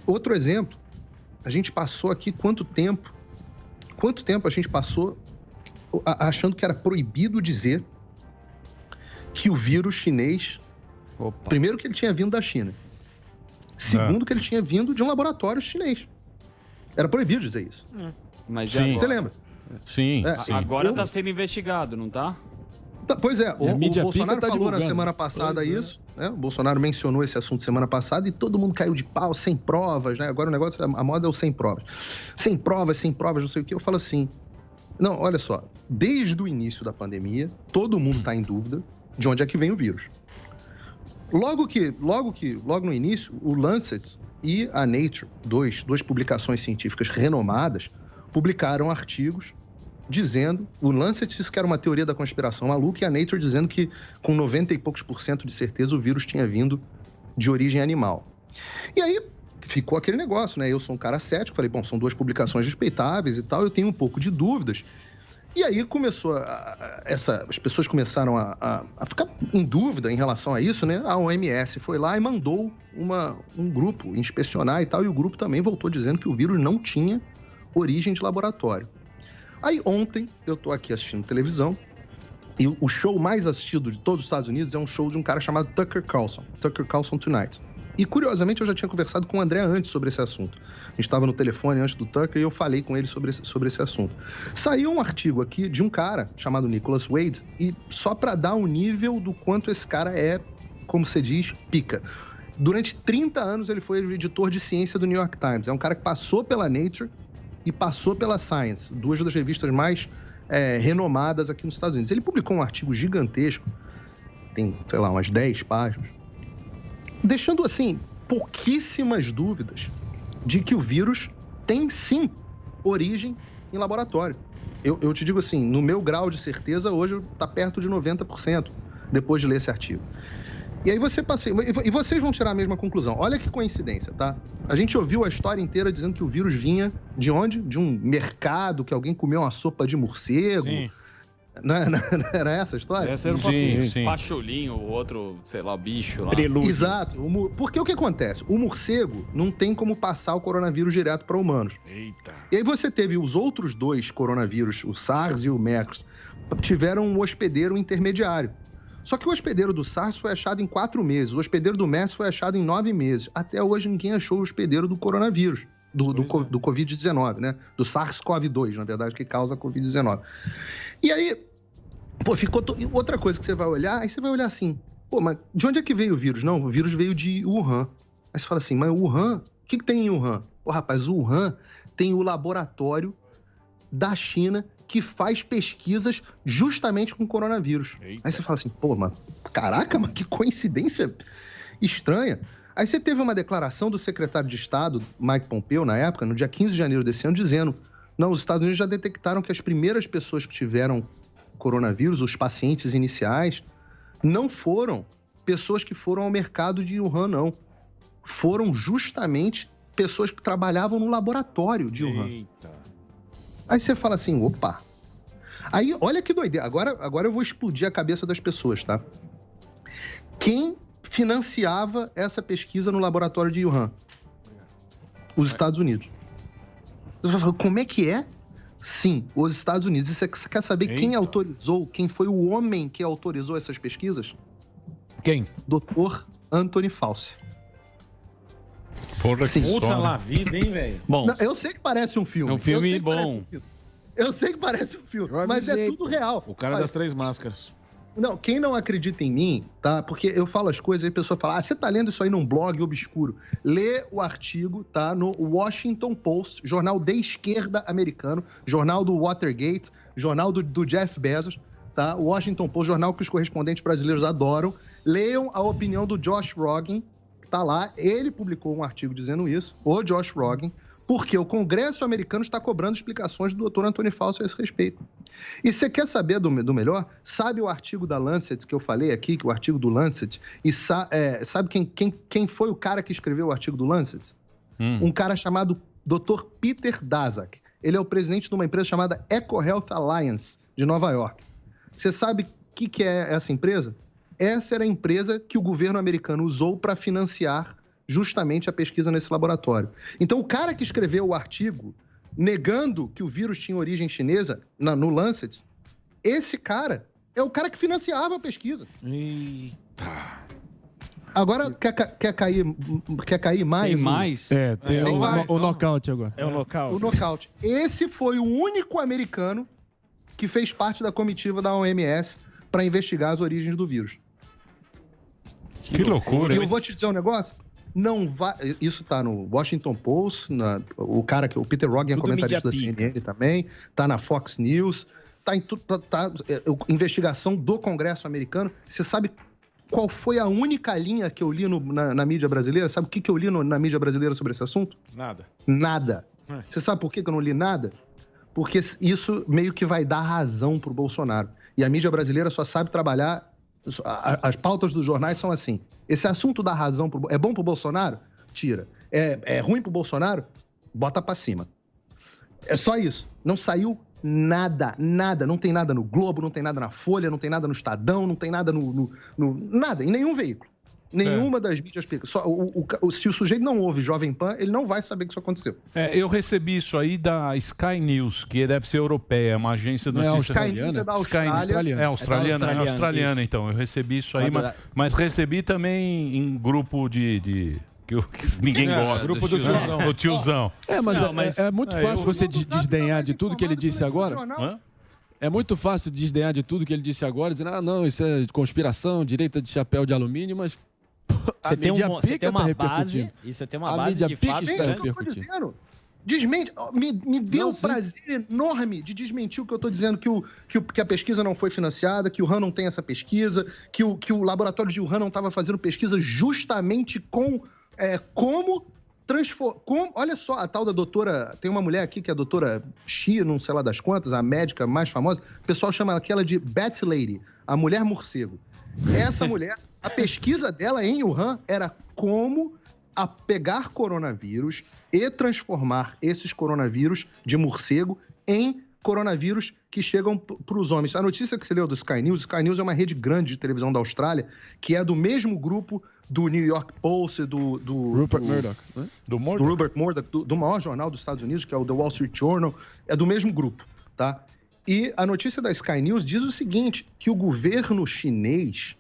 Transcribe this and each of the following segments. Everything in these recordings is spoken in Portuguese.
Outro exemplo, a gente passou aqui quanto tempo a gente passou achando que era proibido dizer que o vírus chinês... Primeiro, que ele tinha vindo da China. Segundo, que ele tinha vindo de um laboratório chinês. Era proibido dizer isso. Mas você lembra? Sim. Agora está sendo investigado, não está? Pois é, o Bolsonaro falou divulgando na semana passada isso, né? O Bolsonaro mencionou esse assunto semana passada e todo mundo caiu de pau, sem provas, né? Agora o negócio, a moda é o sem provas. Sem provas, não sei o que. Eu falo assim, não, olha só, desde o início da pandemia, todo mundo está em dúvida de onde é que vem o vírus. Logo no início, o Lancet e a Nature, duas publicações científicas renomadas, publicaram artigos dizendo, o Lancet disse que era uma teoria da conspiração maluca, e a Nature dizendo que com 90 e poucos % de certeza o vírus tinha vindo de origem animal. E aí ficou aquele negócio, né? Eu sou um cara cético, falei, bom, são duas publicações respeitáveis e tal, eu tenho um pouco de dúvidas. E aí começou as pessoas começaram a ficar em dúvida em relação a isso, né? A OMS foi lá e mandou um grupo inspecionar e tal, e o grupo também voltou dizendo que o vírus não tinha origem de laboratório. Aí ontem eu tô aqui assistindo televisão e o show mais assistido de todos os Estados Unidos é um show de um cara chamado Tucker Carlson Tonight. E, curiosamente, eu já tinha conversado com o André antes sobre esse assunto. A gente estava no telefone antes do Tucker e eu falei com ele sobre esse assunto. Saiu um artigo aqui de um cara chamado Nicholas Wade, e só para dar o nível do quanto esse cara é, como você diz, pica. Durante 30 anos ele foi editor de ciência do New York Times. É um cara que passou pela Nature e passou pela Science, duas das revistas mais renomadas aqui nos Estados Unidos. Ele publicou um artigo gigantesco, tem, sei lá, umas 10 páginas, deixando, assim, pouquíssimas dúvidas de que o vírus tem, sim, origem em laboratório. Eu te digo assim, no meu grau de certeza, hoje está perto de 90%, depois de ler esse artigo. E aí e vocês vão tirar a mesma conclusão. Olha que coincidência, tá? A gente ouviu a história inteira dizendo que o vírus vinha de onde? De um mercado, que alguém comeu uma sopa de morcego. Sim. Não era essa a história? Essa era o pacholinho, o outro, sei lá, o bicho lá. Prelúdio. Exato. Porque o que acontece? O morcego não tem como passar o coronavírus direto para humanos. Eita. E aí você teve os outros dois coronavírus, o SARS e o MERS, tiveram um hospedeiro intermediário. Só que o hospedeiro do SARS foi achado em 4 meses, o hospedeiro do MERS foi achado em 9 meses. Até hoje ninguém achou o hospedeiro do coronavírus, do Covid-19, né? Do SARS-CoV-2, na verdade, que causa a Covid-19. E aí, ficou... Outra coisa que você vai olhar, aí você vai olhar assim, mas de onde é que veio o vírus? Não, o vírus veio de Wuhan. Aí você fala assim, mas Wuhan, o que tem em Wuhan? Rapaz, Wuhan tem o laboratório da China que faz pesquisas justamente com coronavírus. Eita. Aí você fala assim, mas caraca, mas que coincidência estranha. Aí você teve uma declaração do secretário de Estado, Mike Pompeo, na época, no dia 15 de janeiro desse ano, dizendo, não, os Estados Unidos já detectaram que as primeiras pessoas que tiveram coronavírus, os pacientes iniciais, não foram pessoas que foram ao mercado de Wuhan, não. Foram justamente pessoas que trabalhavam no laboratório de Wuhan. Eita. Aí você fala assim, opa. Aí, olha que doideira. Agora eu vou explodir a cabeça das pessoas, tá? Quem financiava essa pesquisa no laboratório de Wuhan? Os Estados Unidos. Você fala, como é que é? Sim, os Estados Unidos. E você quer saber quem autorizou, quem foi o homem que autorizou essas pesquisas? Quem? Dr. Anthony Fauci. Porra, que Puta lá vida, hein, velho? Bom, eu sei que parece um filme. É um filme bom. Eu sei que parece um filme, mas é tudo real. O cara das 3 máscaras. Não, quem não acredita em mim, tá? Porque eu falo as coisas e a pessoa fala, você tá lendo isso aí num blog obscuro. Lê o artigo, tá? No Washington Post, jornal de esquerda americano, jornal do Watergate, jornal do Jeff Bezos, tá? O Washington Post, jornal que os correspondentes brasileiros adoram. Leiam a opinião do Josh Rogin, que tá lá. Ele publicou um artigo dizendo isso, o Josh Rogin, porque o Congresso americano está cobrando explicações do Dr. Anthony Fauci a esse respeito. E você quer saber do melhor? Sabe o artigo da Lancet que eu falei aqui, que o artigo do Lancet, e sabe quem foi o cara que escreveu o artigo do Lancet? Um cara chamado Dr. Peter Daszak. Ele é o presidente de uma empresa chamada EcoHealth Alliance, de Nova York. Você sabe o que é essa empresa? Essa era a empresa que o governo americano usou para financiar justamente a pesquisa nesse laboratório. Então, o cara que escreveu o artigo negando que o vírus tinha origem chinesa no Lancet, esse cara é o cara que financiava a pesquisa. Eita. Agora, quer cair mais? Tem mais? Tem o nocaute agora. É o nocaute. O nocaute. Esse foi o único americano que fez parte da comitiva da OMS para investigar as origens do vírus. Que loucura. E eu vou te dizer um negócio? Não vai. Isso tá no Washington Post, o Peter Roggen é comentarista da CNN também, tá na Fox News, tá em tudo. Investigação do Congresso americano. Você sabe qual foi a única linha que eu li na mídia brasileira? Sabe o que eu li na mídia brasileira sobre esse assunto? Nada. Você sabe por que eu não li nada? Porque isso meio que vai dar razão pro Bolsonaro. E a mídia brasileira só sabe trabalhar. As pautas dos jornais são assim. Esse assunto dá razão. É bom pro Bolsonaro? Tira. É ruim pro Bolsonaro? Bota pra cima. É só isso. Não saiu nada. Não tem nada no Globo, não tem nada na Folha, não tem nada no Estadão, não tem nada nada, em nenhum veículo. Nenhuma das mídias picas. Se o sujeito não ouve Jovem Pan, ele não vai saber que isso aconteceu. Eu recebi isso aí da Sky News, que deve ser europeia, uma agência de notícias. Sky News é da Austrália. É australiana, então. Eu recebi isso aí, mas recebi também em grupo que ninguém gosta. Grupo do tiozão. O tiozão. Mas é muito fácil você desdenhar de tudo que ele disse agora. É muito fácil desdenhar de tudo que ele disse agora, dizendo, não, isso é conspiração, direita de chapéu de alumínio, mas Você tem uma base, isso tem uma base de fato. Está repercutindo. Desmente, me deu um prazer enorme de desmentir o que eu estou dizendo, que a pesquisa não foi financiada, que o Wuhan não tem essa pesquisa, que o laboratório de Wuhan não estava fazendo pesquisa justamente com como transformar... Olha só, a tal da doutora... Tem uma mulher aqui que é a doutora Xi, não sei lá das quantas, a médica mais famosa. O pessoal chama aquela de Bat Lady, a mulher morcego. Essa mulher, a pesquisa dela em Wuhan era como pegar coronavírus e transformar esses coronavírus de morcego em coronavírus que chegam para os homens. A notícia que você leu do Sky News é uma rede grande de televisão da Austrália, que é do mesmo grupo do New York Post, do Rupert Murdoch, né? Do Rupert Murdoch, do maior jornal dos Estados Unidos, que é o The Wall Street Journal, é do mesmo grupo, tá? E a notícia da Sky News diz o seguinte, que o governo chinês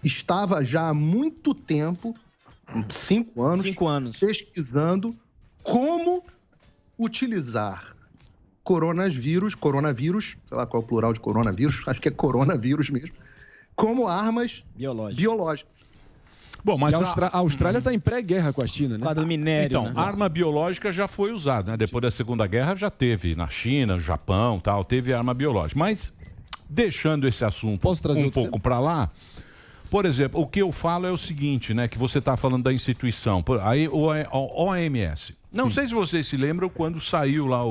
estava já há muito tempo, 5 anos, pesquisando como utilizar coronavírus, sei lá qual é o plural de coronavírus, acho que é coronavírus mesmo, como armas biológicas. Bom, mas a Austrália está em pré-guerra com a China, né? Do minério. Então, né? arma biológica já foi usada, né? Depois da Segunda Guerra já teve na China, no Japão, tal, teve arma biológica. Mas deixando esse assunto um pouco para lá, por exemplo, o que eu falo é o seguinte, né? Que você está falando da instituição, aí o OMS. Não sei se vocês se lembram quando saiu lá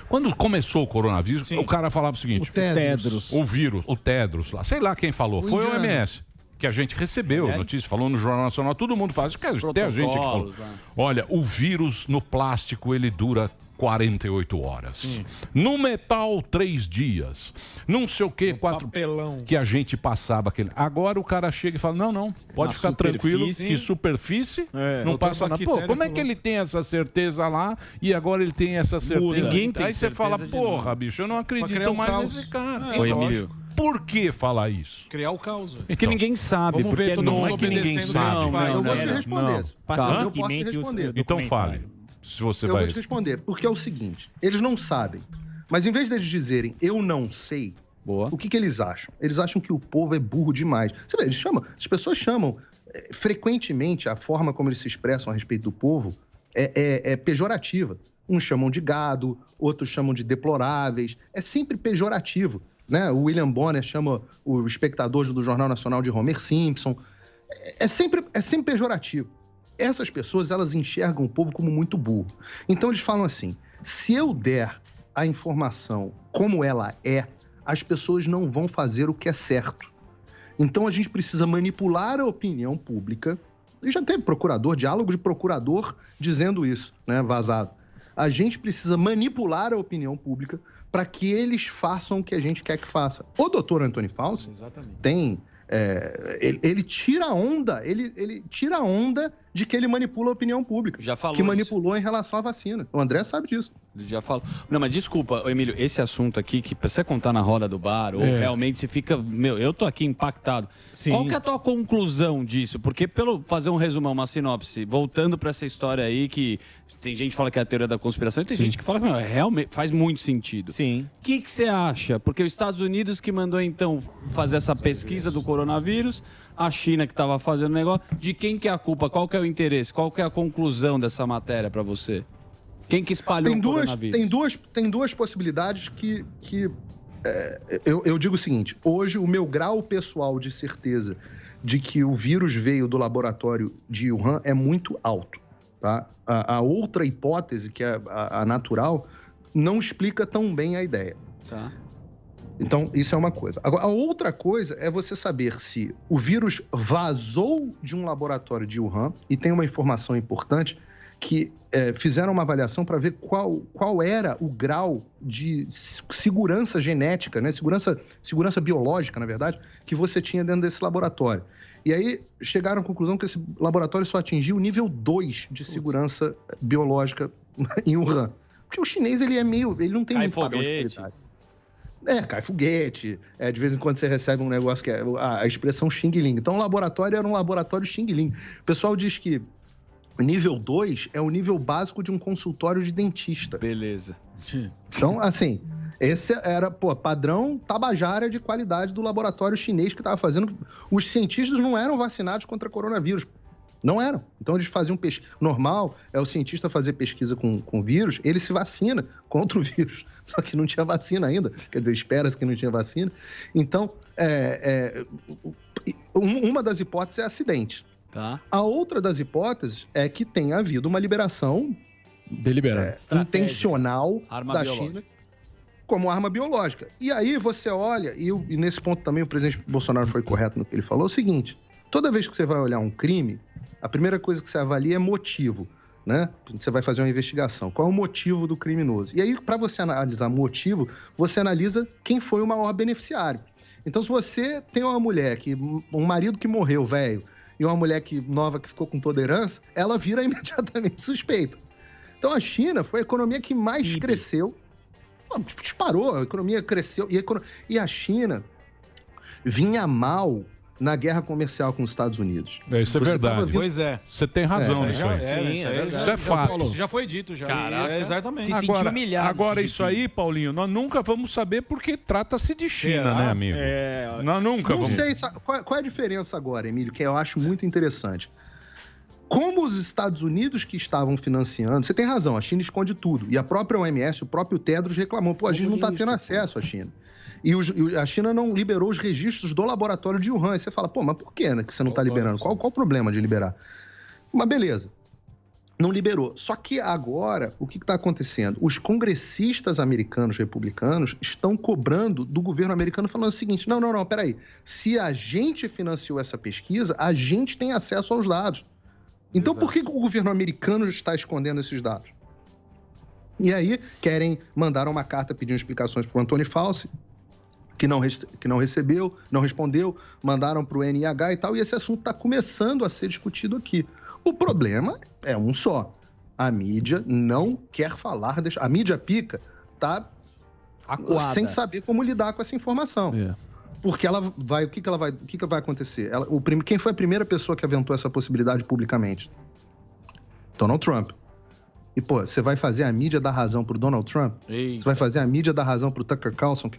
Quando começou o coronavírus, o cara falava o seguinte... O Tedros lá. Sei lá quem falou. Foi o OMS. Que a gente recebeu notícia, falou no Jornal Nacional, todo mundo faz. Tem a gente que falou. Olha, o vírus no plástico, ele dura 48 horas. No metal, 3 dias. Não sei o quê, 4... Papelão. Que a gente passava aquele... Agora o cara chega e fala, não, pode ficar tranquilo, que superfície não passa nada. Pô, como é que ele tem essa certeza lá e agora ele tem essa certeza? Ninguém tem Aí você fala, porra, bicho, eu não acredito mais nesse cara. Oi, Emílio. Por que falar isso? Criar o caos. Porque ninguém sabe. Vamos ver, não é que ninguém sabe. Eu vou te responder. Eu posso te responder. Então fale. Se você eu vou te responder. Porque é o seguinte, eles não sabem. Mas em vez deles dizerem, eu não sei, o que eles acham? Eles acham que o povo é burro demais. Você vê, as pessoas chamam, frequentemente, a forma como eles se expressam a respeito do povo é pejorativa. Uns chamam de gado, outros chamam de deploráveis. É sempre pejorativo. Né? O William Bonner chama o espectador do Jornal Nacional de Homer Simpson. É sempre pejorativo. Essas pessoas, elas enxergam o povo como muito burro. Então, eles falam assim, se eu der a informação como ela é, as pessoas não vão fazer o que é certo. Então, a gente precisa manipular a opinião pública. E já teve diálogo de procurador dizendo isso, né, vazado. A gente precisa manipular a opinião pública para que eles façam o que a gente quer que faça. O doutor Anthony Fauci tem Ele tira a onda, ele tira a onda de que ele manipula a opinião pública. Já falou que manipulou em relação à vacina. O André sabe disso. Ele já falou. Não, mas desculpa, Emílio, esse assunto aqui, que pra você contar na roda do bar, ou realmente você fica... Meu, eu tô aqui impactado. Sim. Qual que é a tua conclusão disso? Porque, fazer um resumão, uma sinopse, voltando pra essa história aí que... Tem gente que fala que é a teoria da conspiração e tem gente que fala que realmente faz muito sentido. Sim. O que você acha? Porque os Estados Unidos que mandou, então, fazer essa pesquisa do coronavírus, a China que estava fazendo o negócio, de quem que é a culpa? Qual que é o interesse? Qual que é a conclusão dessa matéria para você? Quem que espalhou o coronavírus? Tem duas possibilidades que eu digo o seguinte, hoje o meu grau pessoal de certeza de que o vírus veio do laboratório de Wuhan é muito alto. Tá? A outra hipótese, que é a natural, não explica tão bem a ideia. Tá. Então, isso é uma coisa. Agora, a outra coisa é você saber se o vírus vazou de um laboratório de Wuhan, e tem uma informação importante, que fizeram uma avaliação para ver qual era o grau de segurança genética, né? Segurança biológica, na verdade, que você tinha dentro desse laboratório. E aí chegaram à conclusão que esse laboratório só atingiu o nível 2 de segurança biológica em Wuhan. Porque o chinês, ele não tem muito padrão de qualidade. Cai foguete. De vez em quando você recebe um negócio que é a expressão Xing Ling. Então o laboratório era um laboratório Xing Ling. O pessoal diz que o nível 2 é o nível básico de um consultório de dentista. Beleza. Então, assim... Esse era, padrão tabajara de qualidade do laboratório chinês que estava fazendo. Os cientistas não eram vacinados contra coronavírus. Não eram. Então, eles faziam pesquisa. Normal é o cientista fazer pesquisa com vírus, ele se vacina contra o vírus. Só que não tinha vacina ainda. Quer dizer, espera-se que não tinha vacina. Então, uma das hipóteses é acidente. Tá. A outra das hipóteses é que tenha havido uma liberação deliberada, intencional da China como arma biológica. E aí você olha, e nesse ponto também o presidente Bolsonaro foi correto no que ele falou, é o seguinte, toda vez que você vai olhar um crime, a primeira coisa que você avalia é motivo, né? Você vai fazer uma investigação. Qual é o motivo do criminoso? E aí, para você analisar motivo, você analisa quem foi o maior beneficiário. Então, se você tem uma mulher, um marido que morreu, velho, e uma mulher nova que ficou com toda herança, ela vira imediatamente suspeita. Então, a China foi a economia que mais cresceu, disparou, a economia cresceu, e a China vinha mal na guerra comercial com os Estados Unidos. Isso é verdade. Pois é. Você tem razão nisso aí. Isso é fato. Isso já foi dito, já. Caraca. Exatamente. Se sentiu humilhado. Agora isso aí, Paulinho, nós nunca vamos saber porque trata-se de China, né, amigo? Nós nunca vamos... Não sei, qual é a diferença agora, Emílio, que eu acho muito interessante. Como os Estados Unidos que estavam financiando... Você tem razão, a China esconde tudo. E a própria OMS, o próprio Tedros reclamou. A gente não está tendo acesso à China. E a China não liberou os registros do laboratório de Wuhan. Aí você fala, mas por que, né, que você não está liberando? Qual o problema de liberar? Mas beleza. Não liberou. Só que agora, o que está acontecendo? Os congressistas americanos republicanos estão cobrando do governo americano falando o seguinte, não, peraí. Se a gente financiou essa pesquisa, a gente tem acesso aos dados. Então, por que o governo americano está escondendo esses dados? E aí, mandaram uma carta pedindo explicações para o Anthony Fauci, que não recebeu, não respondeu, mandaram para o NIH e tal, e esse assunto está começando a ser discutido aqui. O problema é um só. A mídia não quer falar... A mídia pica está sem saber como lidar com essa informação. Porque ela vai... O que vai acontecer? Quem foi a primeira pessoa que aventou essa possibilidade publicamente? Donald Trump. E, você vai fazer a mídia dar razão pro Donald Trump? Eita. Você vai fazer a mídia dar razão pro Tucker Carlson, que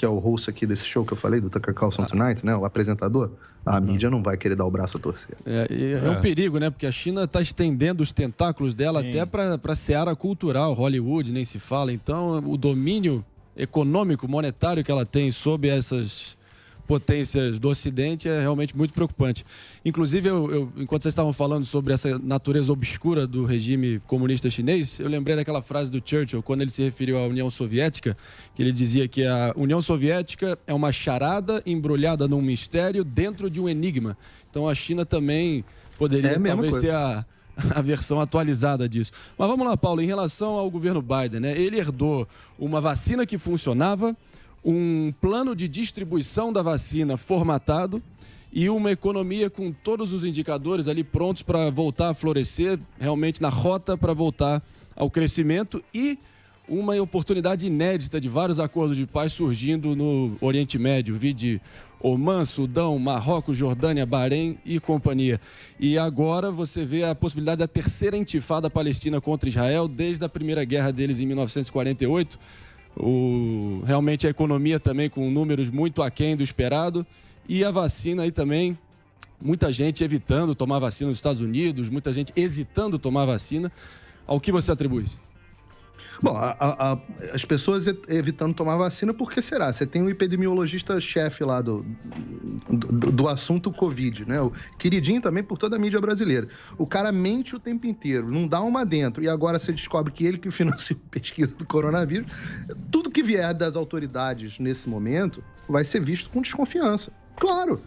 é o host aqui desse show que eu falei, do Tucker Carlson Tonight, né? O apresentador. A mídia não vai querer dar o braço a torcer. É um perigo, né? Porque a China está estendendo os tentáculos dela até para a seara cultural, Hollywood, nem se fala. Então, o domínio econômico, monetário que ela tem sobre essas potências do Ocidente é realmente muito preocupante. Inclusive, enquanto vocês estavam falando sobre essa natureza obscura do regime comunista chinês, eu lembrei daquela frase do Churchill, quando ele se referiu à União Soviética, que ele dizia que a União Soviética é uma charada embrulhada num mistério dentro de um enigma. Então, a China também poderia talvez ser a versão atualizada disso. Mas vamos lá, Paulo, em relação ao governo Biden, né? Ele herdou uma vacina que funcionava, um plano de distribuição da vacina formatado e uma economia com todos os indicadores ali prontos para voltar a florescer, realmente na rota para voltar ao crescimento, e uma oportunidade inédita de vários acordos de paz surgindo no Oriente Médio, vide Omã, Sudão, Marrocos, Jordânia, Bahrein e companhia. E agora você vê a possibilidade da terceira intifada palestina contra Israel desde a primeira guerra deles em 1948. Realmente a economia também com números muito aquém do esperado, e a vacina aí também, muita gente evitando tomar vacina nos Estados Unidos, muita gente hesitando tomar vacina. Ao que você atribui isso? Bom, as pessoas evitando tomar vacina, por que será? Você tem um epidemiologista-chefe lá do assunto Covid, né? O queridinho também por toda a mídia brasileira. O cara mente o tempo inteiro, não dá uma dentro. E agora você descobre que ele que financiou a pesquisa do coronavírus. Tudo que vier das autoridades nesse momento vai ser visto com desconfiança. Claro.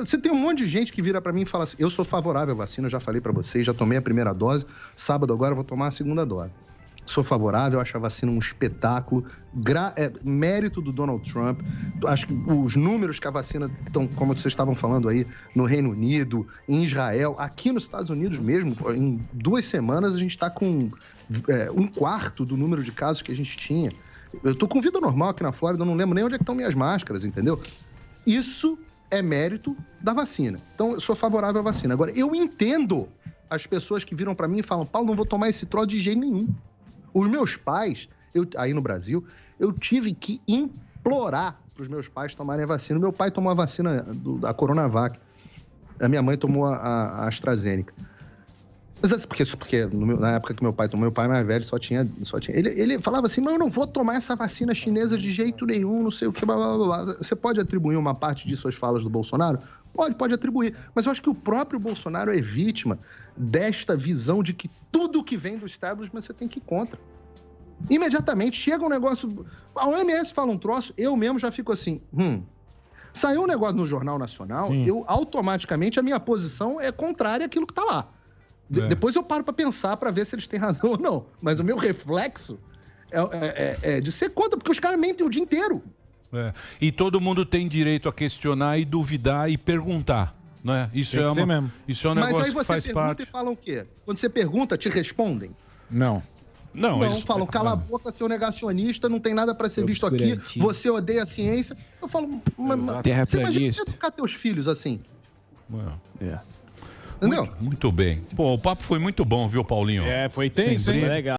Você tem um monte de gente que vira para mim e fala assim, eu sou favorável à vacina, já falei para vocês, já tomei a primeira dose, sábado agora eu vou tomar a segunda dose. Sou favorável, acho a vacina um espetáculo, mérito do Donald Trump. Acho que os números que a vacina estão, como vocês estavam falando aí, no Reino Unido, em Israel, aqui nos Estados Unidos mesmo, em 2 semanas a gente está com 1/4 do número de casos que a gente tinha. Eu estou com vida normal aqui na Flórida, eu não lembro nem onde é que estão minhas máscaras, entendeu? Isso é mérito da vacina. Então, eu sou favorável à vacina. Agora, eu entendo as pessoas que viram para mim e falam, Paulo, não vou tomar esse troço de jeito nenhum. Os meus pais, aí no Brasil, eu tive que implorar para os meus pais tomarem a vacina. Meu pai tomou a vacina da Coronavac. A minha mãe tomou a AstraZeneca. Mas porque na época que meu pai tomou, meu pai mais velho só tinha ele falava assim, mas eu não vou tomar essa vacina chinesa de jeito nenhum, não sei o que, blá, blá, blá. Você pode atribuir uma parte disso às falas do Bolsonaro? Pode atribuir. Mas eu acho que o próprio Bolsonaro é vítima desta visão de que tudo que vem do establishment você tem que ir contra. Imediatamente chega um negócio... A OMS fala um troço, eu mesmo já fico assim... Saiu um negócio no Jornal Nacional, eu automaticamente, a minha posição é contrária àquilo que está lá. Depois eu paro para pensar para ver se eles têm razão ou não. Mas o meu reflexo é de ser contra, porque os caras mentem o dia inteiro. E todo mundo tem direito a questionar e duvidar e perguntar, não é? Isso é um negócio que faz parte. Mas aí você pergunta e falam o quê? Quando você pergunta, te respondem? Não, eles falam, cala a boca, seu negacionista, não tem nada para ser visto aqui, você odeia a ciência. Eu falo, você imagina você educar teus filhos assim? Entendeu? Muito bem. Pô, o papo foi muito bom, viu, Paulinho? Foi tenso, hein? Legal.